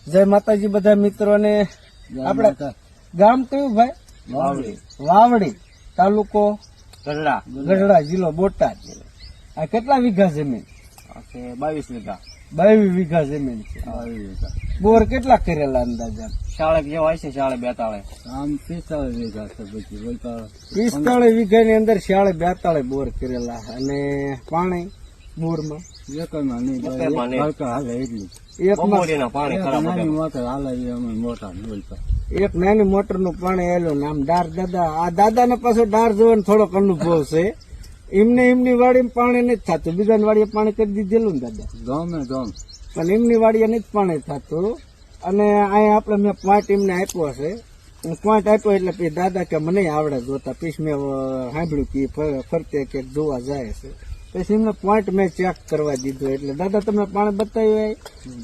જય માતાજી બધા મિત્રોને. આપણે ગામ કયું ભાઈ? વાવડી, વાવડી, તાલુકો ગઢડા, ગઢડા, જિલ્લો બોટાદ. આ કેટલા વીઘા જમીન? 22 વીઘા. 22 વીઘા જમીન છે. બોર કેટલા કરેલા અંદાજા? શાળે જેવા હોય છે, શાળે 42. આમ 45 વીઘા છે બધી બોલતા. 45 વીઘાની અંદર 42 બોર કરેલા. અને પાણી બોરમાં એકમાં નહીં, એકમાં નહીં. હલકા હાલે એટલી. એકમાં બમોડીના પાણી ખરાબ નાની હતા. મોટર હાલે એ અમે મોટા નહીં બોલતા. એક નાની મોટર નું પાણી આવેલું ને આમ ડાર દાદા. આ દાદા ને પાછો ડાર જોવાનો થોડોક અનુભવ છે. એમની વાડીમાં પાણી નથી થતું. બીજાની વાડીએ પાણી કરી દીધેલું ને દાદા, ગમે ગમ પણ એમની વાડીએ નથી પાણી થતું. અને અહીંયા આપણે મેં પોઈન્ટ એમને આપ્યો છે. પોઈન્ટ આપ્યો એટલે પછી દાદા કે મને આવડે જોતા. પછી મેં સાંભળ્યું કે ફરતે કે જોવા જાય છે. પછી એમને પોઈન્ટ મેં ચેક કરવા દીધો. એટલે દાદા તમે પાણી બતાવ્યું?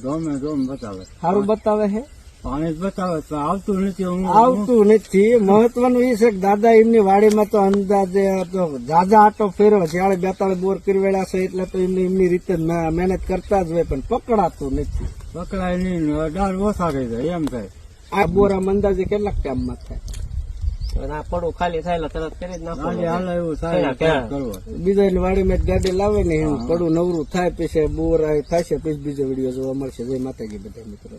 ગમે ગમ બતાવે, સારું બતાવે છે? પાણી જ બતાવે તો આવતું નથી. આવતું નથી. મહત્વનું એ છે કે દાદા એમની વાડીમાં તો અંદાજે તો જાજા આટો ફેરવે. જ્યારે 42 બોર કરવેડા છે એટલે તો એમની રીતે મહેનત કરતા જ હોય, પણ પકડાતું નથી. પકડાય નહીં, ડાળ ઓછા થઈ જાય એમ થાય. આ બોર આમ અંદાજે કેટલાક ટાઈમમાં થાય? આ પડું ખાલી થાય એટલે તરત કરી જ ગાડી નાખવાનું. હાલે એવું થાય કરવો. બીજાની વાડીમાં જ ગાડી લાવે ને એનું પડું નવરું થાય, પછી બોર થશે. પછી બીજો વિડીયો જોવા મળશે. જય માતાજી બધા મિત્રો.